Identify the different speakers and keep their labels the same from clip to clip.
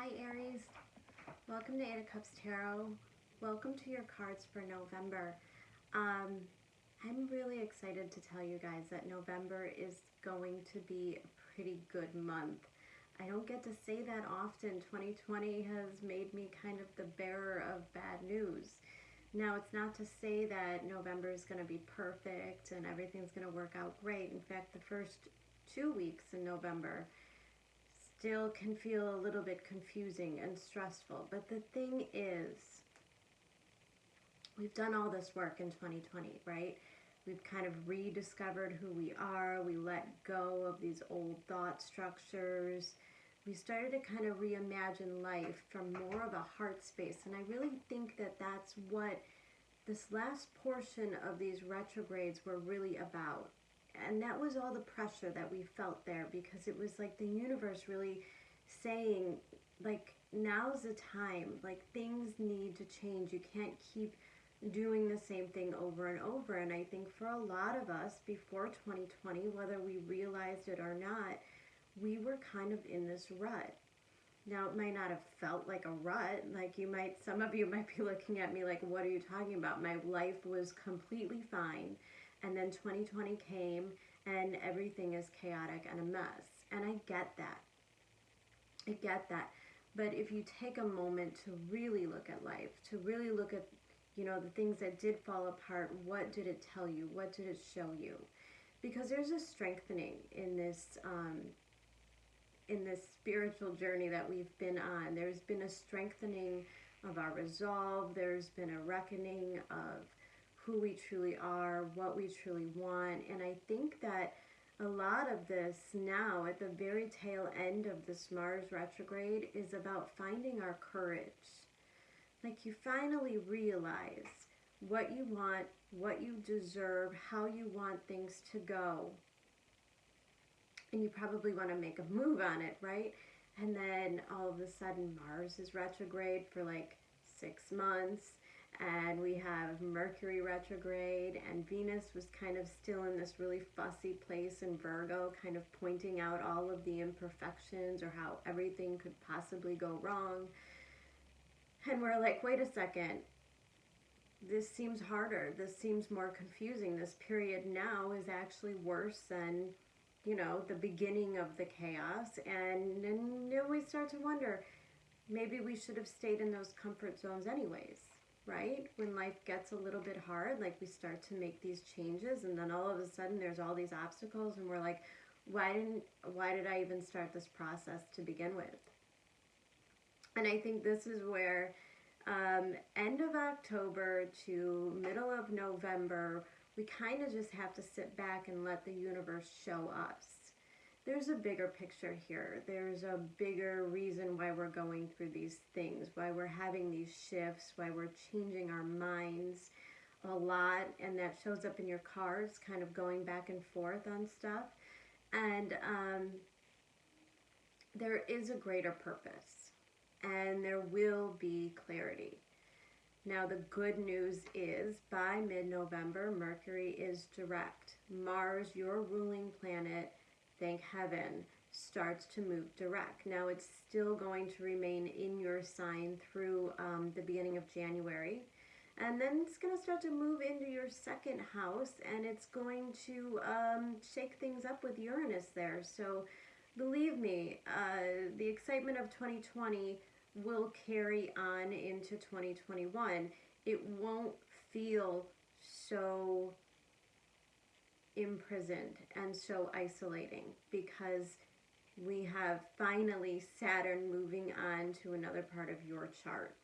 Speaker 1: Hi Aries, welcome to 8 of Cups Tarot. Welcome to your cards for November. I'm really excited to tell you guys that November is going to be a pretty good month. I don't get to say that often. 2020 has made me kind of the bearer of bad news. Now, it's not to say that November is going to be perfect and everything's going to work out great. In fact, the first 2 weeks in November still can feel a little bit confusing and stressful. But the thing is, we've done all this work in 2020, right? We've kind of rediscovered who we are. We let go of these old thought structures. We started to kind of reimagine life from more of a heart space. And I really think that that's what this last portion of these retrogrades were really about. And that was all the pressure that we felt there, because it was like the universe really saying, like, now's the time. Like, things need to change. You can't keep doing the same thing over and over. And I think for a lot of us before 2020, whether we realized it or not, we were kind of in this rut. Now, it might not have felt like a rut. Like, some of you might be looking at me like, what are you talking about? My life was completely fine. And then 2020 came and everything is chaotic and a mess. And I get that. I get that. But if you take a moment to really look at life, to really look at, the things that did fall apart, what did it tell you? What did it show you? Because there's a strengthening in this spiritual journey that we've been on. There's been a strengthening of our resolve. There's been a reckoning of who we truly are, what we truly want. And I think that a lot of this now, at the very tail end of this Mars retrograde, is about finding our courage. Like, you finally realize what you want, what you deserve, how you want things to go. And you probably want to make a move on it, right? And then all of a sudden Mars is retrograde for like 6 months. And we have Mercury retrograde, and Venus was kind of still in this really fussy place in Virgo, kind of pointing out all of the imperfections or how everything could possibly go wrong. And we're like, wait a second, this seems harder, this seems more confusing. This period now is actually worse than, the beginning of the chaos. And then we start to wonder, maybe we should have stayed in those comfort zones anyways. Right? When life gets a little bit hard, like, we start to make these changes, and then all of a sudden there's all these obstacles, and we're like, why did I even start this process to begin with? And I think this is where end of October to middle of November, we kind of just have to sit back and let the universe show us. There's a bigger picture here. There's a bigger reason why we're going through these things, why we're having these shifts, why we're changing our minds a lot. And that shows up in your cards, kind of going back and forth on stuff. And there is a greater purpose, and there will be clarity. Now, the good news is by mid-November, Mercury is direct. Mars, your ruling planet, thank heaven, starts to move direct. Now, it's still going to remain in your sign through the beginning of January. And then it's going to start to move into your second house, and it's going to shake things up with Uranus there. So believe me, the excitement of 2020 will carry on into 2021. It won't feel so imprisoned and so isolating, because we have finally Saturn moving on to another part of your chart.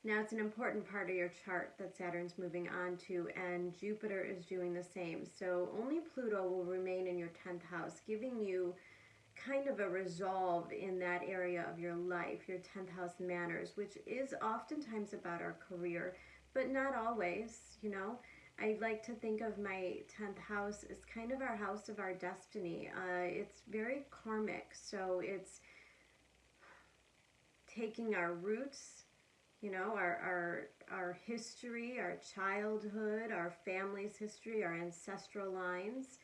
Speaker 1: Now, it's an important part of your chart that Saturn's moving on to, and Jupiter is doing the same. So only Pluto will remain in your 10th house, giving you kind of a resolve in that area of your life. Your 10th house manners, which is oftentimes about our career, but not always. I like to think of my 10th house as kind of our house of our destiny. It's very karmic, so it's taking our roots, our history, our childhood, our family's history, our ancestral lines,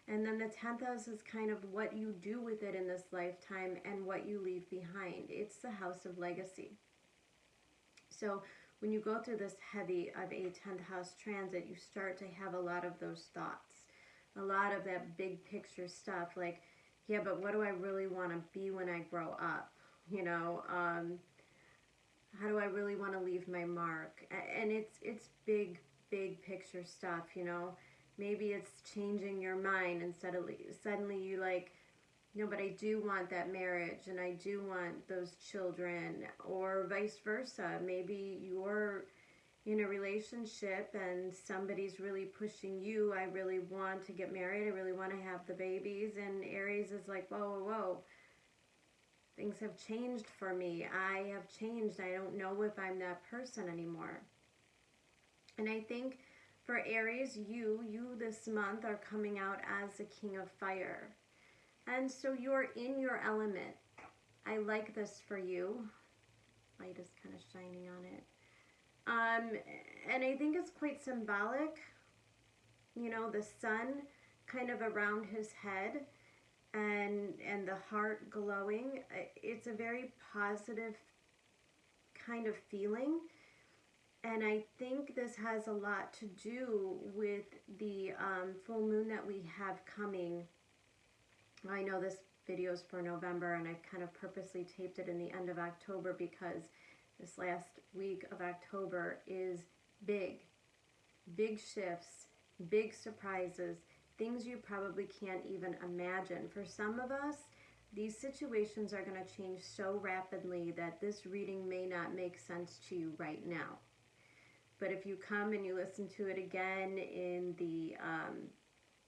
Speaker 1: And then the 10th house is kind of what you do with it in this lifetime and what you leave behind. It's the house of legacy. So when you go through this heavy of a 10th house transit, you start to have a lot of those thoughts, a lot of that big picture stuff, like, yeah, but what do I really want to be when I grow up? You know, how do I really want to leave my mark? And it's big, big picture stuff, you know. Maybe it's changing your mind and suddenly you like, no, but I do want that marriage and I do want those children, or vice versa. Maybe you're in a relationship and somebody's really pushing you. I really want to get married. I really want to have the babies. And Aries is like, whoa, whoa, whoa. Things have changed for me. I have changed. I don't know if I'm that person anymore. And I think for Aries, you this month are coming out as the King of Fire. And so you're in your element. I like this for you. Light is kind of shining on it. And I think it's quite symbolic. You know, the sun kind of around his head and the heart glowing. It's a very positive kind of feeling. And I think this has a lot to do with the full moon that we have coming. I know this video is for November, and I've kind of purposely taped it in the end of October because this last week of October is big. Big shifts, big surprises, things you probably can't even imagine. For some of us, these situations are going to change so rapidly that this reading may not make sense to you right now. But if you come and you listen to it again in the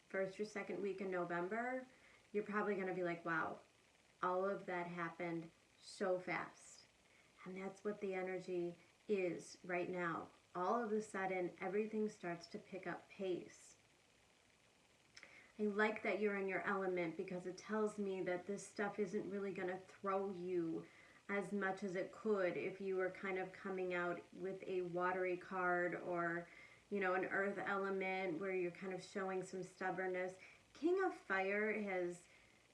Speaker 1: first or second week in November, you're probably going to be like, wow, all of that happened so fast. And that's what the energy is right now. All of a sudden, everything starts to pick up pace. I like that you're in your element because it tells me that this stuff isn't really going to throw you as much as it could if you were kind of coming out with a watery card, or, you know, an earth element where you're kind of showing some stubbornness. King of Fire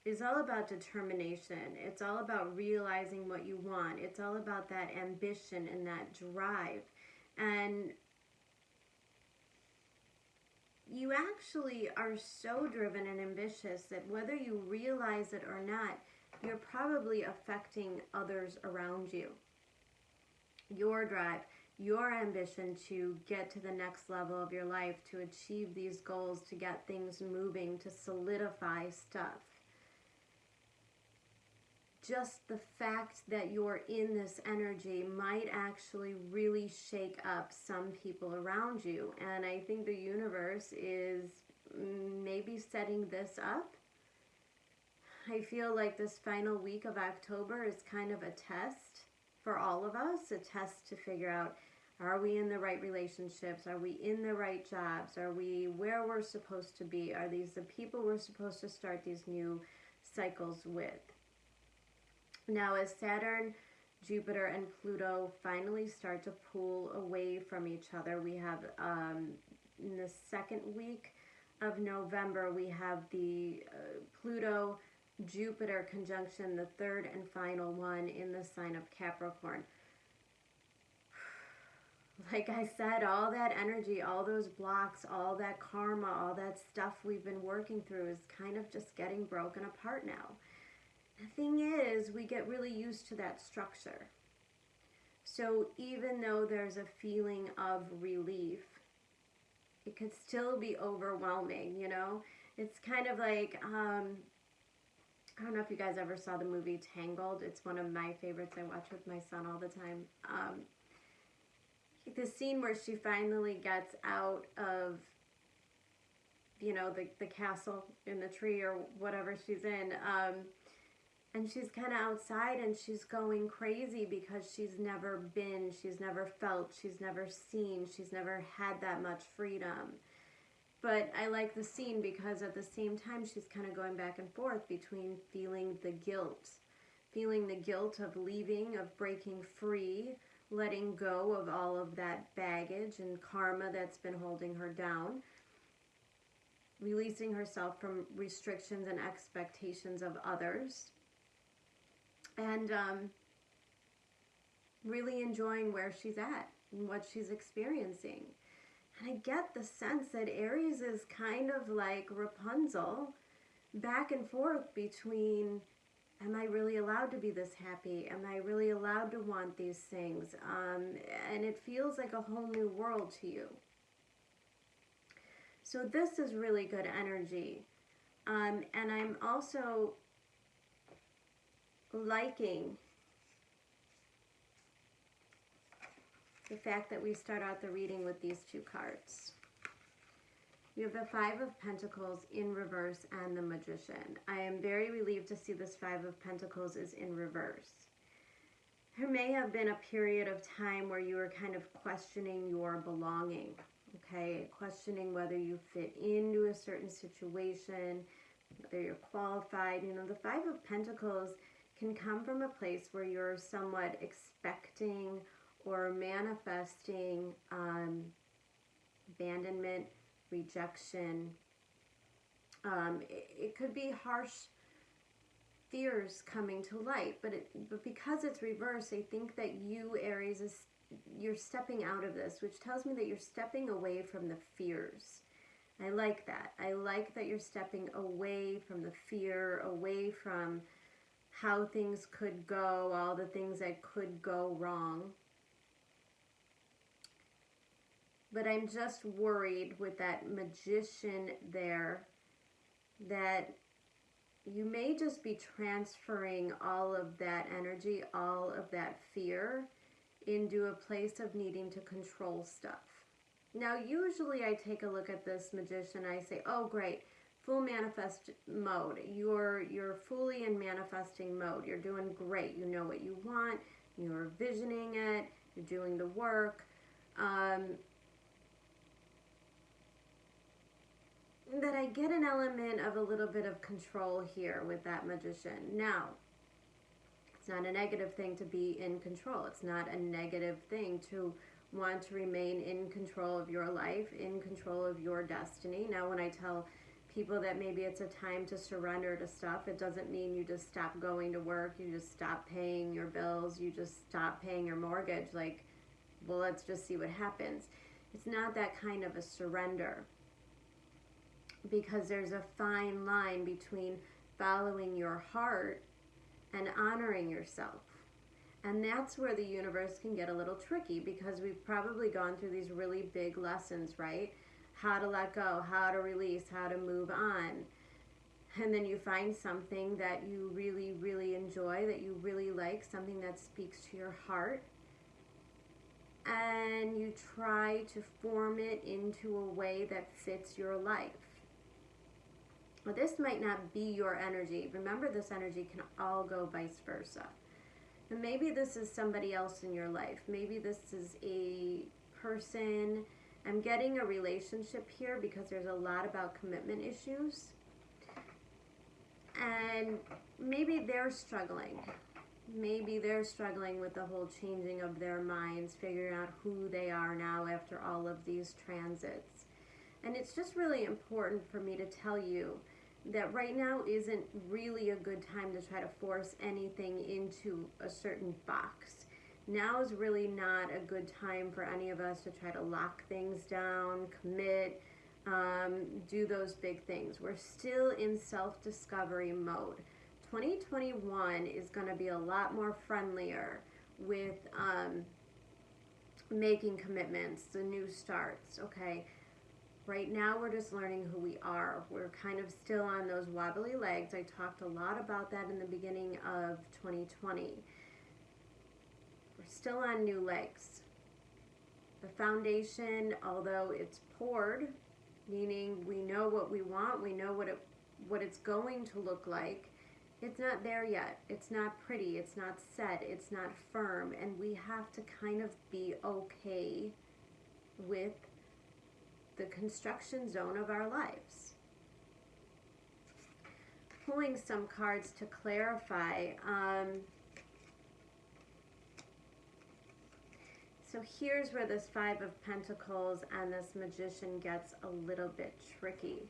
Speaker 1: is all about determination. It's all about realizing what you want. It's all about that ambition and that drive. And you actually are so driven and ambitious that whether you realize it or not, you're probably affecting others around you. Your drive, your ambition to get to the next level of your life, to achieve these goals, to get things moving, to solidify stuff. Just the fact that you're in this energy might actually really shake up some people around you. And I think the universe is maybe setting this up. I feel like this final week of October is kind of a test for all of us, a test to figure out, are we in the right relationships? Are we in the right jobs? Are we where we're supposed to be? Are these the people we're supposed to start these new cycles with? Now, as Saturn, Jupiter, and Pluto finally start to pull away from each other, we have in the second week of November, we have the Pluto-Jupiter conjunction, the third and final one in the sign of Capricorn. Like I said, all that energy, all those blocks, all that karma, all that stuff we've been working through is kind of just getting broken apart now. The thing is, we get really used to that structure. So even though there's a feeling of relief, it could still be overwhelming, you know? It's kind of like, I don't know if you guys ever saw the movie Tangled. It's one of my favorites. I watch with my son all the time. The scene where she finally gets out of, you know, the castle in the tree or whatever she's in, and she's kind of outside and she's going crazy because she's never been, she's never felt, she's never seen, she's never had that much freedom. But I like the scene because at the same time she's kind of going back and forth between feeling the guilt of leaving, of breaking free, letting go of all of that baggage and karma that's been holding her down. releasing herself from restrictions and expectations of others, and really enjoying where she's at and what she's experiencing. And I get the sense that Aries is kind of like Rapunzel, back and forth between, am I really allowed to be this happy? Am I really allowed to want these things? And it feels like a whole new world to you. So this is really good energy. And I'm also liking the fact that we start out the reading with these two cards. You have the Five of Pentacles in reverse and the Magician. I am very relieved to see this Five of Pentacles is in reverse. There may have been a period of time where you were kind of questioning your belonging, okay? Questioning whether you fit into a certain situation, whether you're qualified. You know, the Five of Pentacles can come from a place where you're somewhat expecting or manifesting abandonment, rejection. It could be harsh fears coming to light, but because it's reversed, I think that you, Aries, you're stepping out of this, which tells me that you're stepping away from the fears. I like that. I like that you're stepping away from the fear, away from how things could go, all the things that could go wrong. But I'm just worried with that Magician there that you may just be transferring all of that energy, all of that fear into a place of needing to control stuff. Now, usually I take a look at this Magician, I say, oh great, full manifest mode. You're fully in manifesting mode. You're doing great. You know what you want. You're visioning it. You're doing the work. That I get an element of a little bit of control here with that Magician. Now, it's not a negative thing to be in control. It's not a negative thing to want to remain in control of your life, in control of your destiny. Now, when I tell people that maybe it's a time to surrender to stuff, it doesn't mean you just stop going to work, you just stop paying your bills, you just stop paying your mortgage, like, well, let's just see what happens. It's not that kind of a surrender, because there's a fine line between following your heart and honoring yourself. And that's where the universe can get a little tricky, because we've probably gone through these really big lessons, right? How to let go, how to release, how to move on. And then you find something that you really, really enjoy, that you really like, something that speaks to your heart. And you try to form it into a way that fits your life. Well, this might not be your energy. Remember, this energy can all go vice versa. And maybe this is somebody else in your life. Maybe this is a person. I'm getting a relationship here because there's a lot about commitment issues. And maybe they're struggling. Maybe they're struggling with the whole changing of their minds, figuring out who they are now after all of these transits. And it's just really important for me to tell you that right now isn't really a good time to try to force anything into a certain box. Now is really not a good time for any of us to try to lock things down, commit, do those big things. We're still in self-discovery mode. 2021 is going to be a lot more friendlier with making commitments, the new starts, okay? Right now, we're just learning who we are. We're kind of still on those wobbly legs. I talked a lot about that in the beginning of 2020. We're still on new legs. The foundation, although it's poured, meaning we know what we want, we know what it's going to look like, it's not there yet. It's not pretty. It's not set. It's not firm. And we have to kind of be okay with the construction zone of our lives. Pulling some cards to clarify. So here's where this Five of Pentacles and this Magician gets a little bit tricky.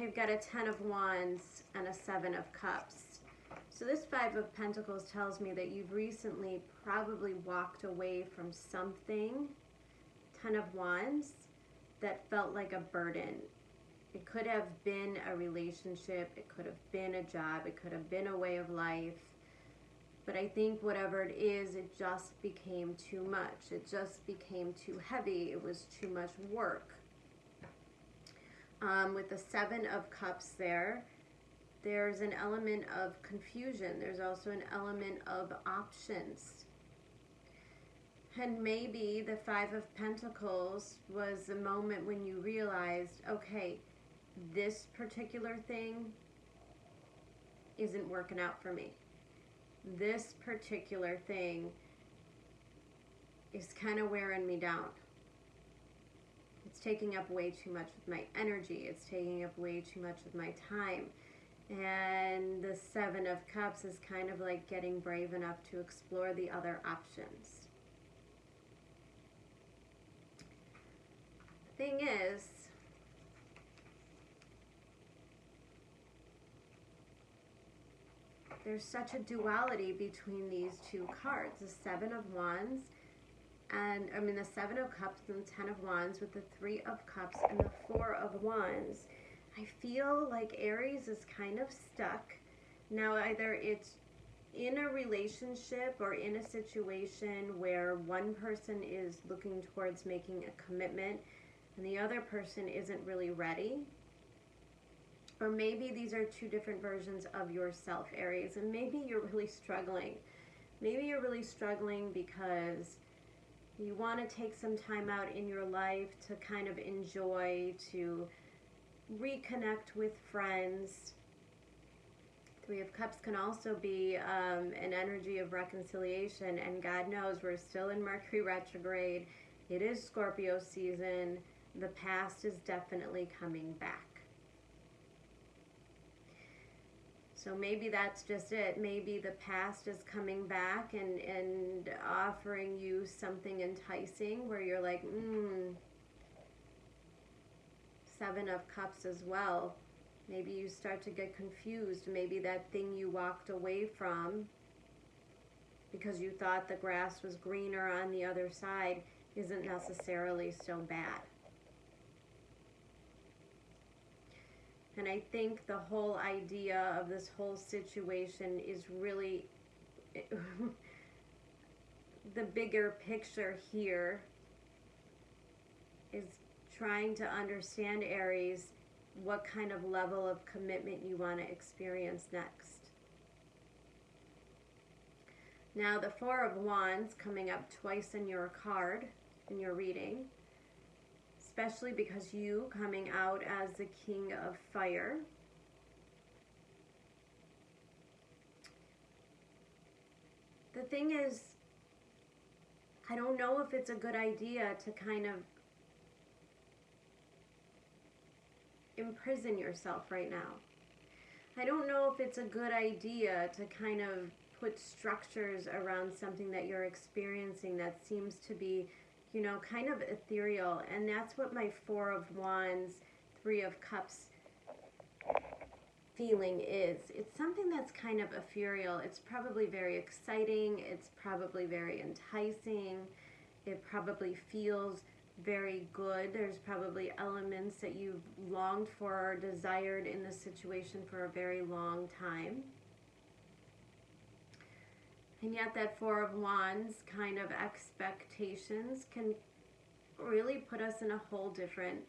Speaker 1: I've got a 10 of Wands and a 7 of Cups. So this 5 of Pentacles tells me that you've recently probably walked away from something, 10 of Wands, that felt like a burden. It could have been a relationship, it could have been a job, it could have been a way of life. But I think whatever it is, it just became too much. It just became too heavy. It was too much work. With the 7 of Cups there's an element of confusion. There's also an element of options. And maybe the 5 of Pentacles was the moment when you realized, okay, this particular thing isn't working out for me. This particular thing is kind of wearing me down. It's taking up way too much of my energy. It's taking up way too much of my time. And the 7 of Cups is kind of like getting brave enough to explore the other options. The thing is, there's such a duality between these two cards. The 7 of Wands and, the 7 of Cups and the 10 of Wands with the 3 of Cups and the 4 of Wands. I feel like Aries is kind of stuck. Now, either it's in a relationship or in a situation where one person is looking towards making a commitment and the other person isn't really ready. Or maybe these are two different versions of yourself, Aries, and maybe you're really struggling. Maybe you're really struggling because you want to take some time out in your life to kind of enjoy, to reconnect with friends. 3 of Cups can also be an energy of reconciliation, and God knows we're still in Mercury retrograde. It is Scorpio season. The past is definitely coming back. So maybe that's just it. Maybe the past is coming back and offering you something enticing where you're like, 7 of Cups as well. Maybe you start to get confused. Maybe that thing you walked away from because you thought the grass was greener on the other side isn't necessarily so bad. And I think the whole idea of this whole situation is really the bigger picture here is trying to understand, Aries, what kind of level of commitment you want to experience next. Now, the 4 of Wands coming up twice in your card, in your reading, especially because you coming out as the King of Fire. The thing is, I don't know if it's a good idea to kind of imprison yourself right now. I don't know if it's a good idea to kind of put structures around something that you're experiencing that seems to be, kind of ethereal. And that's what my 4 of Wands, 3 of Cups feeling is. It's something that's kind of ethereal. It's probably very exciting. It's probably very enticing. It probably feels very good. There's probably elements that you've longed for or desired in this situation for a very long time. And yet that 4 of Wands kind of expectations can really put us in a whole different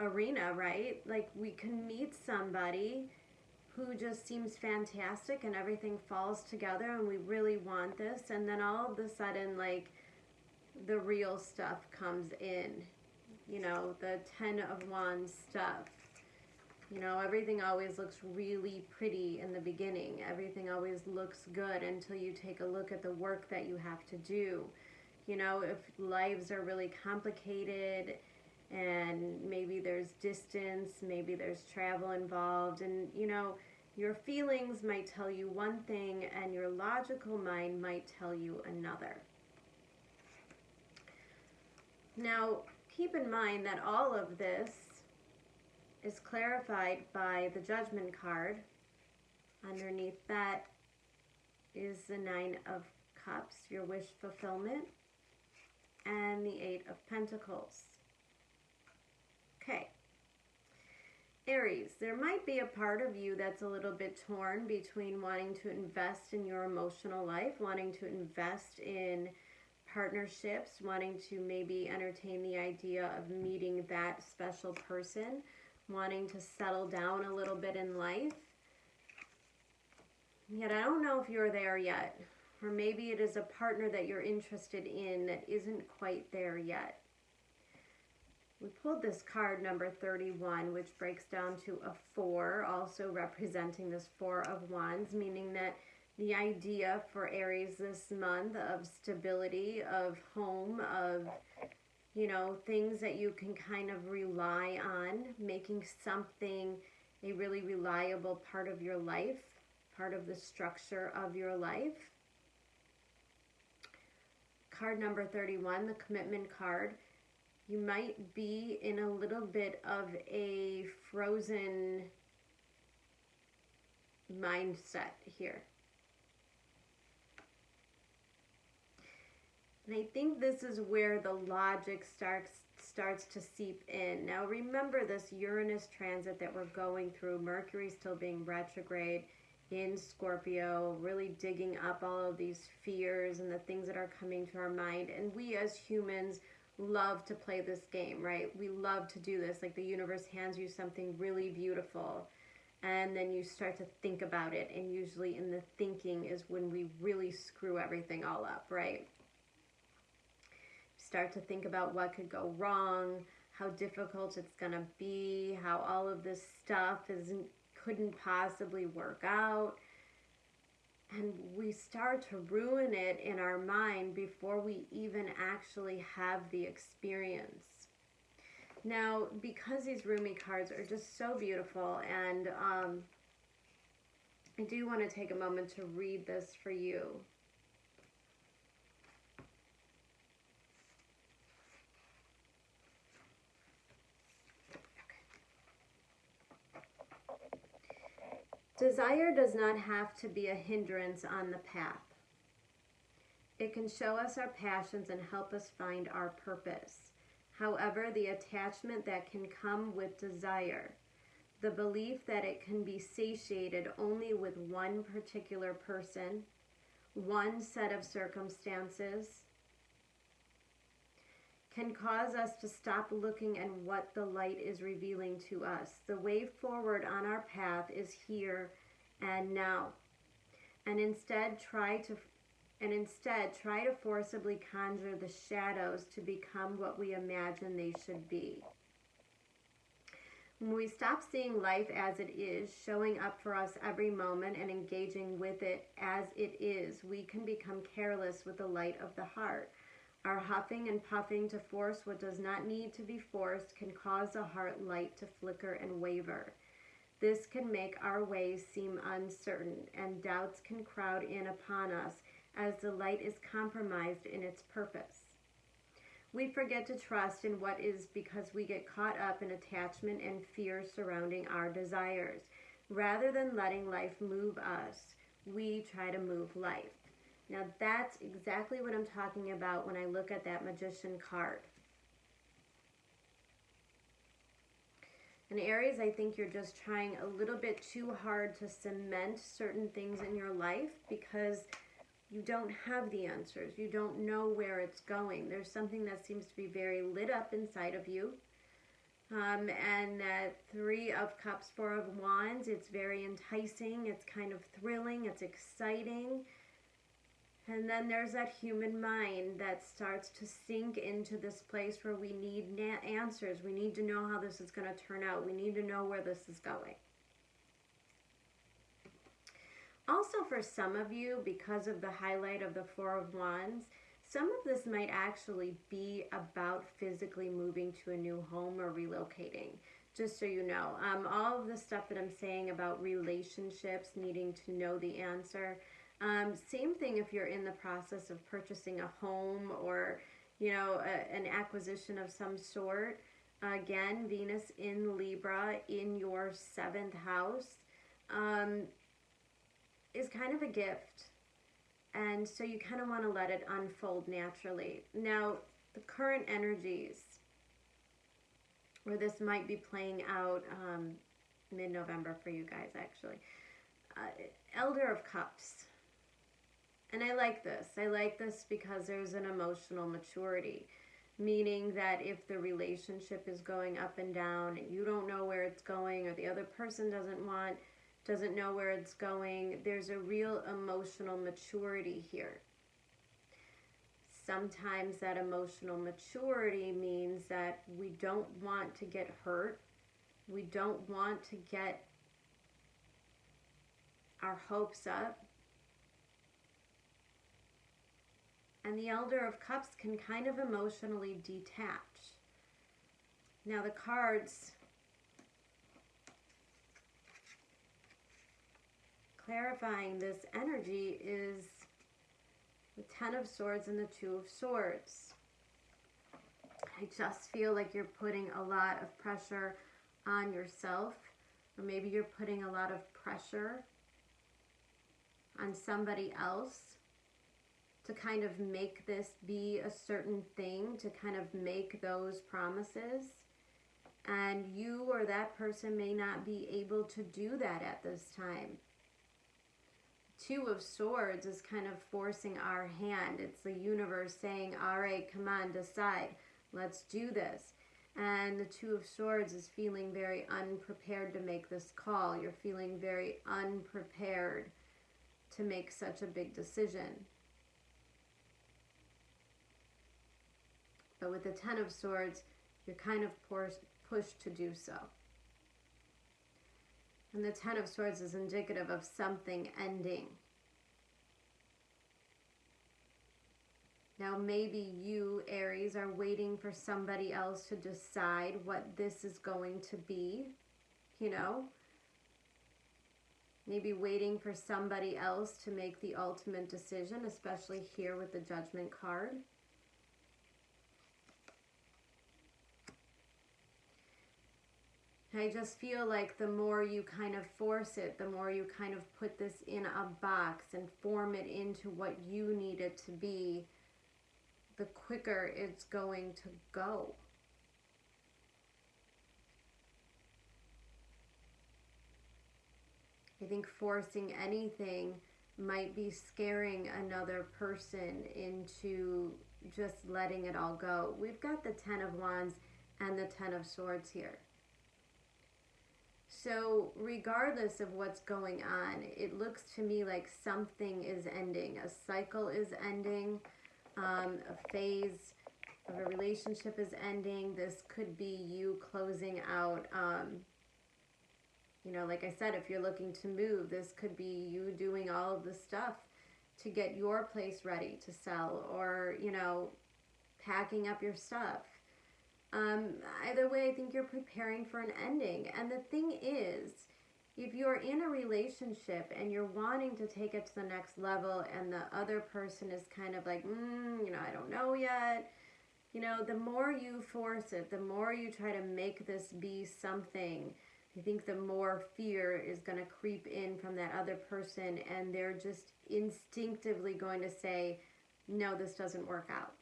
Speaker 1: arena, right? Like we can meet somebody who just seems fantastic and everything falls together and we really want this, and then all of a sudden, like, the real stuff comes in, the 10 of Wands stuff. Everything always looks really pretty in the beginning. Everything always looks good until you take a look at the work that you have to do. If lives are really complicated and maybe there's distance, maybe there's travel involved, and your feelings might tell you one thing and your logical mind might tell you another. Now, keep in mind that all of this is clarified by the Judgment card. Underneath that is the Nine of Cups, your wish fulfillment, and the Eight of Pentacles. Okay. Aries, there might be a part of you that's a little bit torn between wanting to invest in your emotional life, wanting to invest in partnerships, wanting to maybe entertain the idea of meeting that special person, wanting to settle down a little bit in life. Yet I don't know if you're there yet, or maybe it is a partner that you're interested in that isn't quite there yet. We pulled this card number 31, which breaks down to a 4, also representing this 4 of Wands, meaning that the idea for Aries this month of stability, of home, of, you know, things that you can kind of rely on, making something a really reliable part of your life, part of the structure of your life. Card number 31, the commitment card. You might be in a little bit of a frozen mindset here. And I think this is where the logic starts to seep in. Now remember this Uranus transit that we're going through, Mercury still being retrograde in Scorpio, really digging up all of these fears and the things that are coming to our mind. And we as humans love to play this game, right? We love to do this. Like the universe hands you something really beautiful and then you start to think about it. And usually in the thinking is when we really screw everything all up, right? Start to think about what could go wrong, how difficult it's gonna be, how all of this stuff couldn't possibly work out. And we start to ruin it in our mind before we even actually have the experience. Now, because these Rumi cards are just so beautiful, and I do want to take a moment to read this for you. Desire does not have to be a hindrance on the path. It can show us our passions and help us find our purpose. However, the attachment that can come with desire, the belief that it can be satiated only with one particular person, one set of circumstances, can cause us to stop looking at what the light is revealing to us. The way forward on our path is here and now. And instead try to forcibly conjure the shadows to become what we imagine they should be. When we stop seeing life as it is, showing up for us every moment and engaging with it as it is, we can become careless with the light of the heart. Our huffing and puffing to force what does not need to be forced can cause the heart light to flicker and waver. This can make our ways seem uncertain, and doubts can crowd in upon us as the light is compromised in its purpose. We forget to trust in what is because we get caught up in attachment and fear surrounding our desires. Rather than letting life move us, we try to move life. Now that's exactly what I'm talking about when I look at that Magician card. And Aries, I think you're just trying a little bit too hard to cement certain things in your life because you don't have the answers. You don't know where it's going. There's something that seems to be very lit up inside of you. And that 3 of Cups, 4 of Wands, it's very enticing. It's kind of thrilling. It's exciting. And then there's that human mind that starts to sink into this place where we need answers. We need to know how this is going to turn out. We need to know where this is going. Also, for some of you, because of the highlight of the 4 of Wands, some of this might actually be about physically moving to a new home or relocating. Just so you know, all of the stuff that I'm saying about relationships, needing to know the answer, same thing if you're in the process of purchasing a home or, you know, an acquisition of some sort. Again, Venus in Libra in your 7th house is kind of a gift. And so you kind of want to let it unfold naturally. Now, the current energies, where this might be playing out mid-November for you guys, actually. Elder of Cups. And I like this. I like this because there's an emotional maturity. Meaning that if the relationship is going up and down and you don't know where it's going, or the other person doesn't know where it's going, there's a real emotional maturity here. Sometimes that emotional maturity means that we don't want to get hurt. We don't want to get our hopes up. And the Elder of Cups can kind of emotionally detach. Now the cards clarifying this energy is the Ten of Swords and the Two of Swords. I just feel like you're putting a lot of pressure on yourself, or maybe you're putting a lot of pressure on somebody else to kind of make this be a certain thing, to kind of make those promises. And you or that person may not be able to do that at this time. Two of Swords is kind of forcing our hand. It's the universe saying, all right, come on, decide. Let's do this. And the Two of Swords is feeling very unprepared to make this call. You're feeling very unprepared to make such a big decision. But with the Ten of Swords, you're kind of pushed to do so. And the Ten of Swords is indicative of something ending. Now maybe you, Aries, are waiting for somebody else to decide what this is going to be, you know? Maybe waiting for somebody else to make the ultimate decision, especially here with the Judgment card. I just feel like the more you kind of force it, the more you kind of put this in a box and form it into what you need it to be, the quicker it's going to go. I think forcing anything might be scaring another person into just letting it all go. We've got the Ten of Wands and the Ten of Swords here. So regardless of what's going on, it looks to me like something is ending. A cycle is ending. A phase of a relationship is ending. This could be you closing out, you know, like I said, if you're looking to move, this could be you doing all of the stuff to get your place ready to sell, or, you know, packing up your stuff. Either way, I think you're preparing for an ending. And the thing is, if you're in a relationship and you're wanting to take it to the next level and the other person is kind of like, you know, I don't know yet. You know, the more you force it, the more you try to make this be something, I think the more fear is going to creep in from that other person, and they're just instinctively going to say, no, this doesn't work out.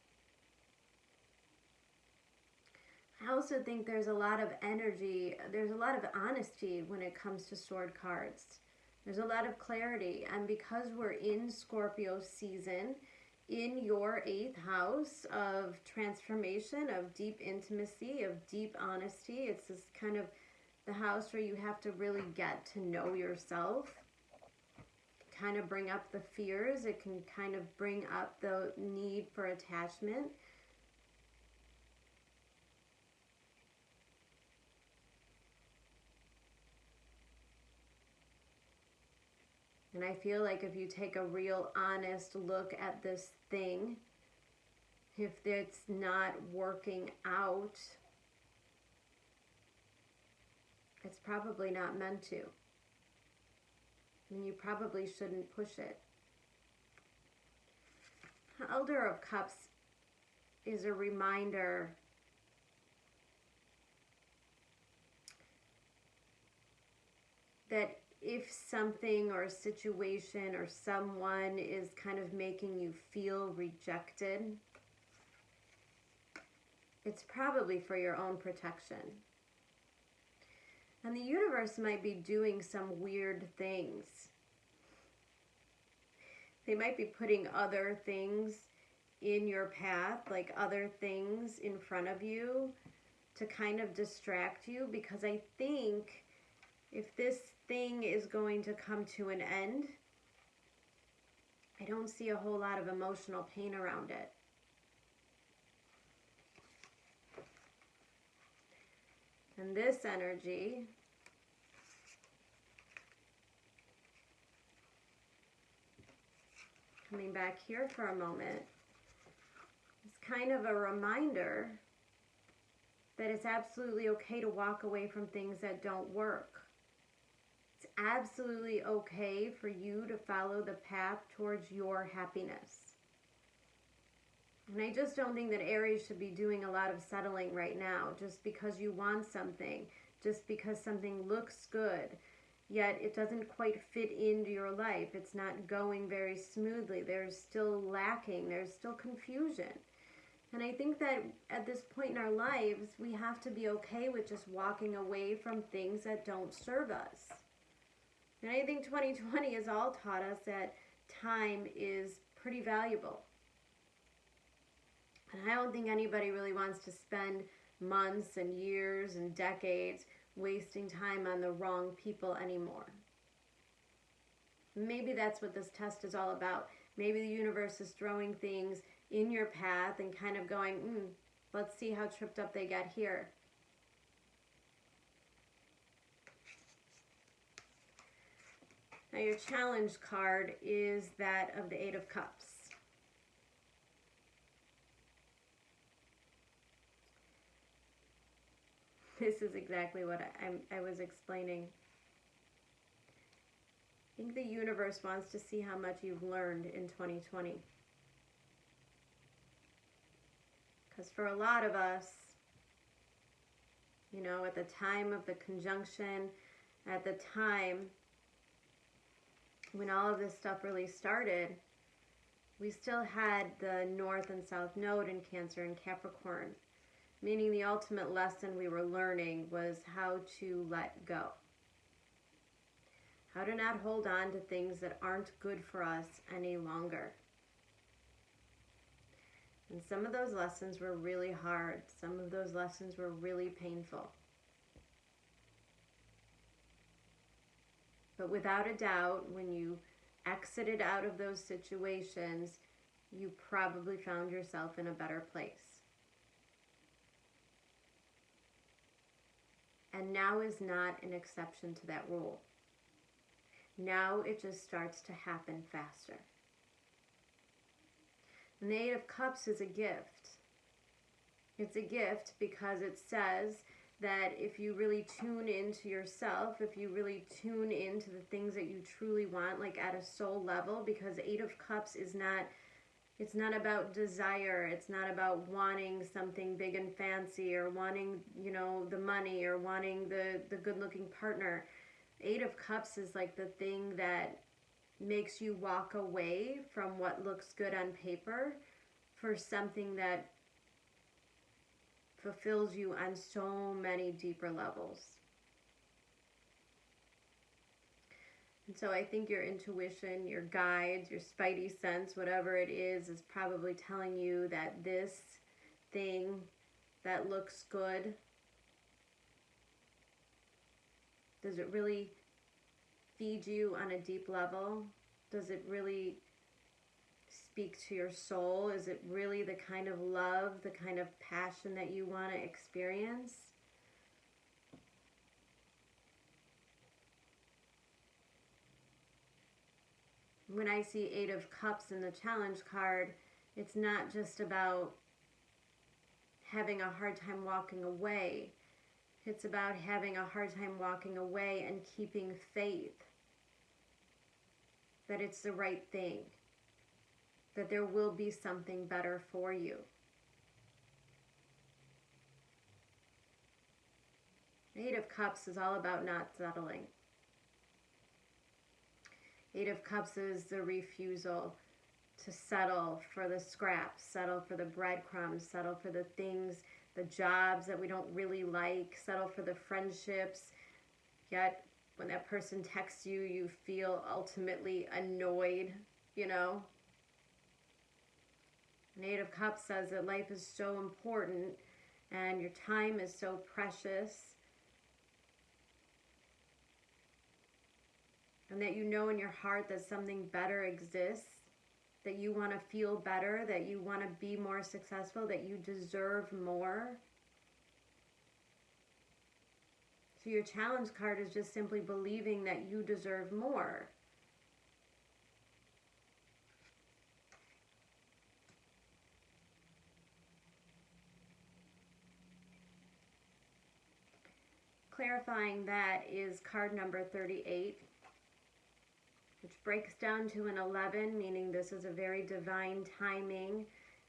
Speaker 1: I also think there's a lot of energy, there's a lot of honesty when it comes to sword cards. There's a lot of clarity, and because we're in Scorpio season, in your 8th house of transformation, of deep intimacy, of deep honesty, it's this kind of the house where you have to really get to know yourself, kind of bring up the fears, it can kind of bring up the need for attachment. And I feel like if you take a real honest look at this thing, if it's not working out, it's probably not meant to. And you probably shouldn't push it. Elder of Cups is a reminder that if something or a situation or someone is kind of making you feel rejected, it's probably for your own protection. And the universe might be doing some weird things. They might be putting other things in your path, like other things in front of you to kind of distract you, because I think if this thing is going to come to an end, I don't see a whole lot of emotional pain around it. And this energy coming back here for a moment, it's kind of a reminder that it's absolutely okay to walk away from things that don't work. It's absolutely okay for you to follow the path towards your happiness. And I just don't think that Aries should be doing a lot of settling right now just because you want something, just because something looks good, yet it doesn't quite fit into your life. It's not going very smoothly. There's still lacking. There's still confusion. And I think that at this point in our lives, we have to be okay with just walking away from things that don't serve us. And I think 2020 has all taught us that time is pretty valuable. And I don't think anybody really wants to spend months and years and decades wasting time on the wrong people anymore. Maybe that's what this test is all about. Maybe the universe is throwing things in your path and kind of going, let's see how tripped up they get here. Now your challenge card is that of the Eight of Cups. This is exactly what I was explaining. I think the universe wants to see how much you've learned in 2020. Because for a lot of us, you know, at the time of the conjunction, at the time when all of this stuff really started, we still had the North and South Node in Cancer and Capricorn. Meaning the ultimate lesson we were learning was how to let go. How to not hold on to things that aren't good for us any longer. And some of those lessons were really hard. Some of those lessons were really painful. But without a doubt, when you exited out of those situations, you probably found yourself in a better place. And now is not an exception to that rule. Now it just starts to happen faster. And the Eight of Cups is a gift. It's a gift because it says that if you really tune into yourself, if you really tune into the things that you truly want, like at a soul level, because Eight of Cups is not, it's not about desire. It's not about wanting something big and fancy or wanting, you know, the money or wanting the good-looking partner. Eight of Cups is like the thing that makes you walk away from what looks good on paper for something that fulfills you on so many deeper levels. And so I think your intuition, your guides, your spidey sense, whatever it is probably telling you that this thing that looks good, does it really feed you on a deep level? Does it really speak to your soul? Is it really the kind of love, the kind of passion that you want to experience? When I see Eight of Cups in the challenge card, it's not just about having a hard time walking away. It's about having a hard time walking away and keeping faith that it's the right thing, that there will be something better for you. Eight of Cups is all about not settling. Eight of Cups is the refusal to settle for the scraps, settle for the breadcrumbs, settle for the things, the jobs that we don't really like, settle for the friendships. Yet when that person texts you, you feel ultimately annoyed, you know? An Eight of Cups says that life is so important and your time is so precious. And that you know in your heart that something better exists, that you want to feel better, that you want to be more successful, that you deserve more. So your challenge card is just simply believing that you deserve more. Clarifying that is card number 38, which breaks down to an 11, meaning this is a very divine timing.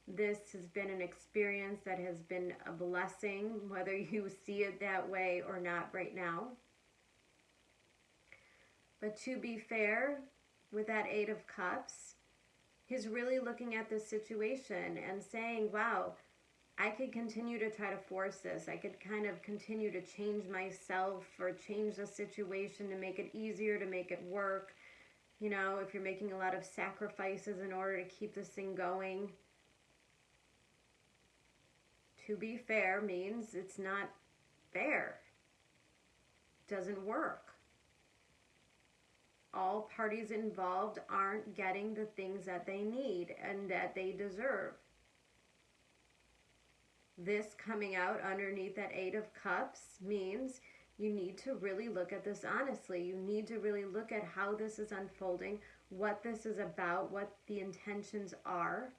Speaker 1: This has been an experience that has been a blessing, whether you see it that way or not right now. But to be fair, with that Eight of Cups, he's really looking at this situation and saying, wow, I could continue to try to force this. I could kind of continue to change myself or change the situation to make it easier, to make it work. You know, if you're making a lot of sacrifices in order to keep this thing going. To be fair means it's not fair. It doesn't work. All parties involved aren't getting the things that they need and that they deserve. This coming out underneath that Eight of Cups means you need to really look at this honestly. You need to really look at how this is unfolding, what this is about, what the intentions are.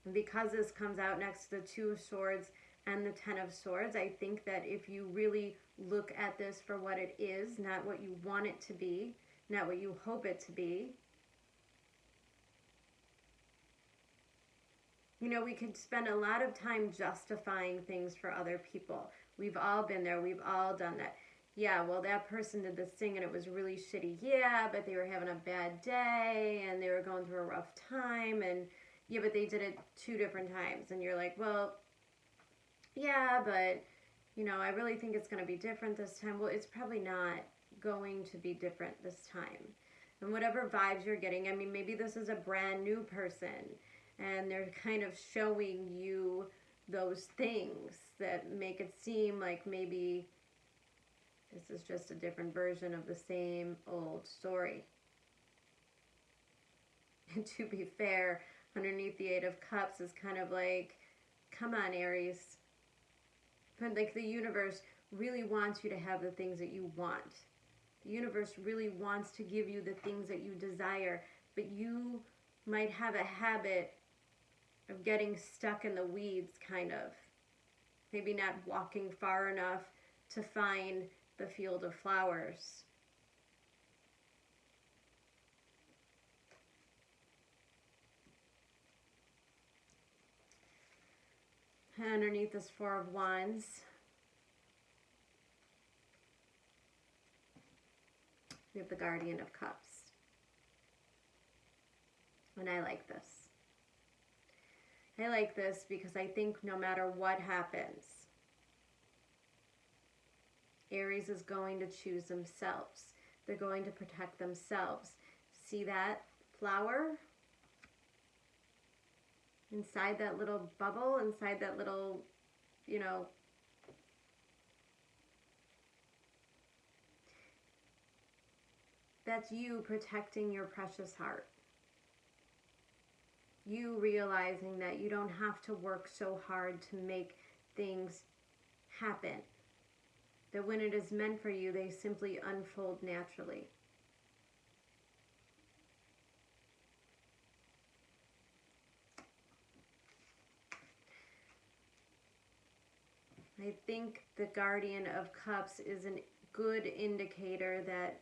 Speaker 1: And because this comes out next to the Two of Swords and the Ten of Swords, I think that if you really look at this for what it is, not what you want it to be, not what you hope it to be. You know, we could spend a lot of time justifying things for other people. We've all been there. We've all done that. Yeah, well, that person did this thing and it was really shitty. Yeah, but they were having a bad day and they were going through a rough time. And yeah, but they did it 2 different times. And you're like, well, yeah, but, you know, I really think it's going to be different this time. Well, it's probably not going to be different this time. And whatever vibes you're getting, I mean, maybe this is a brand new person. And they're kind of showing you those things that make it seem like maybe this is just a different version of the same old story. And to be fair, underneath the Eight of Cups is kind of like, come on, Aries. But like the universe really wants you to have the things that you want. The universe really wants to give you the things that you desire. But you might have a habit of getting stuck in the weeds, kind of. Maybe not walking far enough to find the field of flowers. And underneath this Four of Wands, we have the Guardian of Cups. And I like this. I like this because I think no matter what happens, Aries is going to choose themselves. They're going to protect themselves. See that flower? Inside that little bubble, inside that little, you know, that's you protecting your precious heart. You realizing that you don't have to work so hard to make things happen. That when it is meant for you, they simply unfold naturally. I think the Guardian of Cups is a good indicator that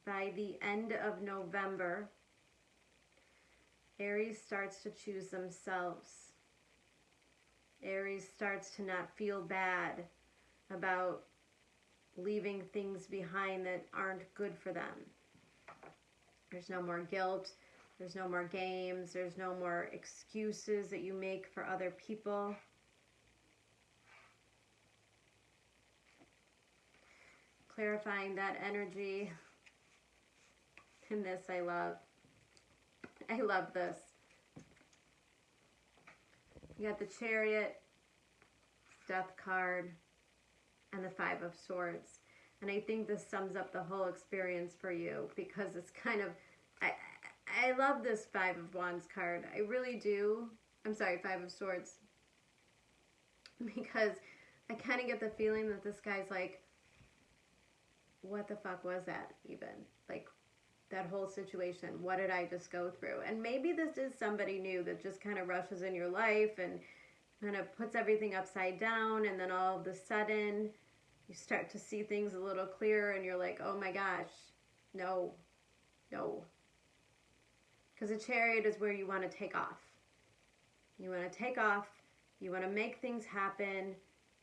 Speaker 1: by the end of November, Aries starts to choose themselves. Aries starts to not feel bad about leaving things behind that aren't good for them. There's no more guilt. There's no more games. There's no more excuses that you make for other people. Clarifying that energy. And this I love. I love this. You got the Chariot, Death card, and the Five of Swords. And I think this sums up the whole experience for you, because it's kind of, I love this Five of Wands card. I really do. I'm sorry, Five of Swords. Because I kind of get the feeling that this guy's like, what the fuck was that even? Like, that whole situation. What did I just go through? And maybe this is somebody new that just kind of rushes in your life and kind of puts everything upside down, and then all of a sudden you start to see things a little clearer and you're like, oh my gosh, no. Because a Chariot is where you want to take off. You want to take off. You want to make things happen.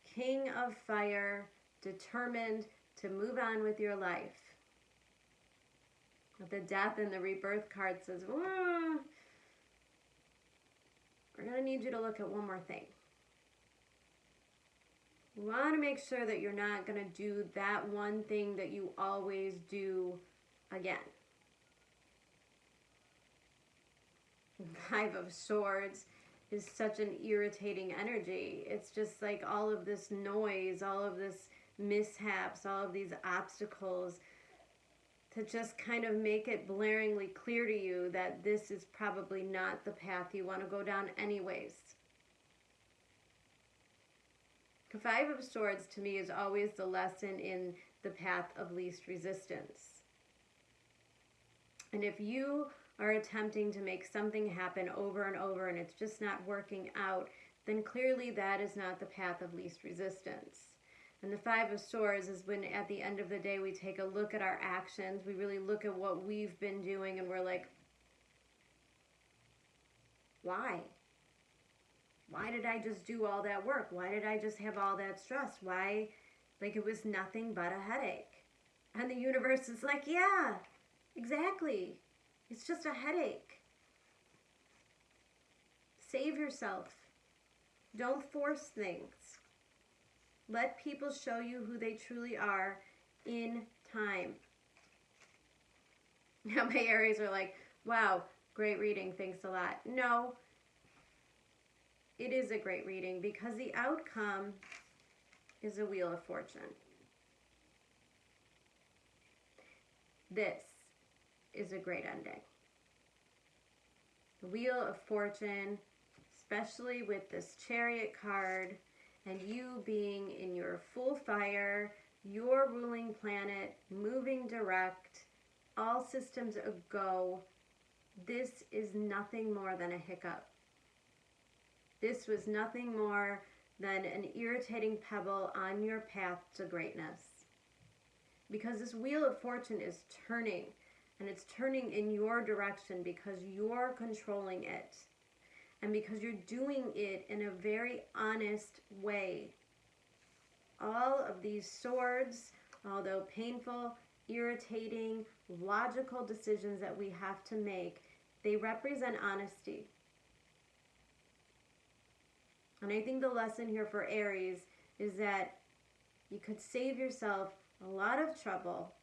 Speaker 1: King of Fire, determined to move on with your life. The Death and the Rebirth card says, we're going to need you to look at one more thing. You want to make sure that you're not going to do that one thing that you always do again. Five of Swords is such an irritating energy. It's just like all of this noise, all of this mishaps, all of these obstacles to just kind of make it blaringly clear to you that this is probably not the path you want to go down anyways. The Five of Swords to me is always the lesson in the path of least resistance. And if you are attempting to make something happen over and over and it's just not working out, then clearly that is not the path of least resistance. And the Five of Swords is when at the end of the day we take a look at our actions, we really look at what we've been doing, and we're like, why? Why did I just do all that work? Why did I just have all that stress? Why? Like, it was nothing but a headache. And the universe is like, yeah, exactly. It's just a headache. Save yourself. Don't force things. Let people show you who they truly are in time. Now my Aries are like, wow, great reading, thanks a lot. No, it is a great reading because the outcome is a Wheel of Fortune. This is a great ending. The Wheel of Fortune, especially with this Chariot card, and you being in your full fire, your ruling planet, moving direct, all systems a go. This is nothing more than a hiccup. This was nothing more than an irritating pebble on your path to greatness. Because this Wheel of Fortune is turning, and it's turning in your direction because you're controlling it. And because you're doing it in a very honest way. All of these swords, although painful, irritating, logical decisions that we have to make, they represent honesty. And I think the lesson here for Aries is that you could save yourself a lot of trouble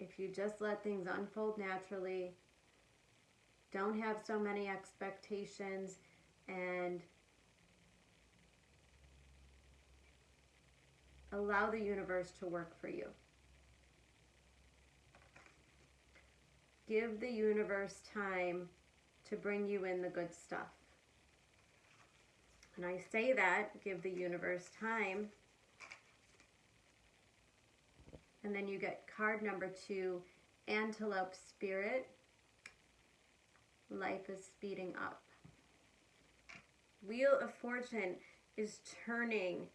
Speaker 1: if you just let things unfold naturally, don't have so many expectations, and allow the universe to work for you. Give the universe time to bring you in the good stuff. And I say that, give the universe time. And then you get card number 2, Antelope Spirit. Life is speeding up. Wheel of Fortune is turning.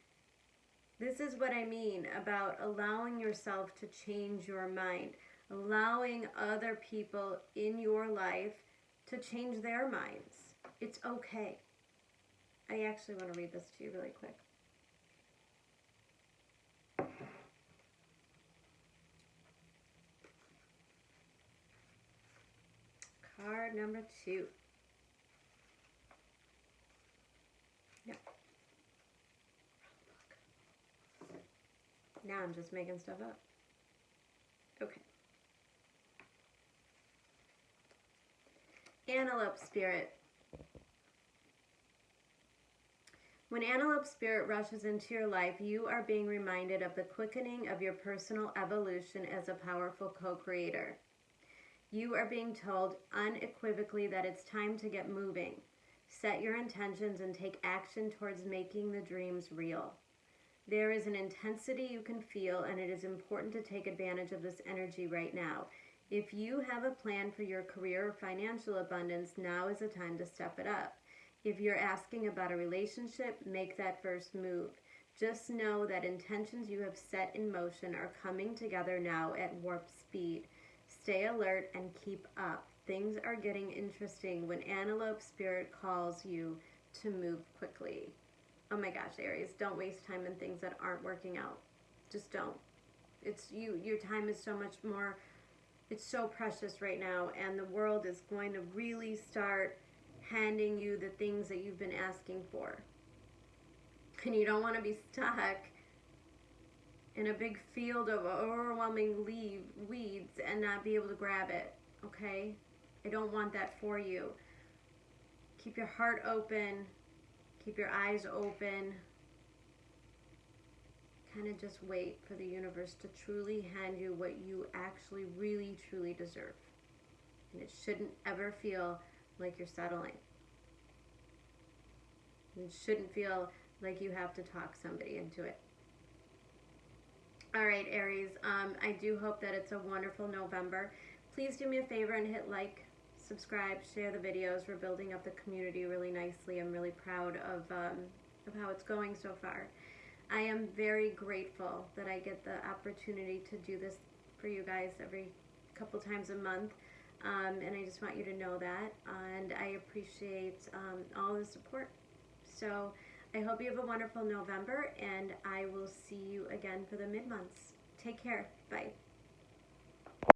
Speaker 1: This is what I mean about allowing yourself to change your mind. Allowing other people in your life to change their minds. It's okay. I actually want to read this to you really quick. Card number 2. No. Now I'm just making stuff up. Okay. Antelope Spirit. When Antelope Spirit rushes into your life, you are being reminded of the quickening of your personal evolution as a powerful co-creator. You are being told unequivocally that it's time to get moving. Set your intentions and take action towards making the dreams real. There is an intensity you can feel, and it is important to take advantage of this energy right now. If you have a plan for your career or financial abundance, now is the time to step it up. If you're asking about a relationship, make that first move. Just know that intentions you have set in motion are coming together now at warp speed. Stay alert and keep up. Things are getting interesting when Antelope Spirit calls you to move quickly. Oh my gosh, Aries, don't waste time in things that aren't working out. Just don't. It's your time is so much more, it's so precious right now, and the world is going to really start handing you the things that you've been asking for. And you don't want to be stuck in a big field of overwhelming weeds and not be able to grab it, okay? I don't want that for you. Keep your heart open. Keep your eyes open. Kind of just wait for the universe to truly hand you what you actually really, truly deserve. And it shouldn't ever feel like you're settling. It shouldn't feel like you have to talk somebody into it. All right, Aries, I do hope that it's a wonderful November. Please do me a favor and hit like, subscribe, share the videos. We're building up the community really nicely. I'm really proud of how it's going so far. I am very grateful that I get the opportunity to do this for you guys every couple times a month. And I just want you to know that. And I appreciate all the support. So I hope you have a wonderful November, and I will see you again for the mid-months. Take care. Bye.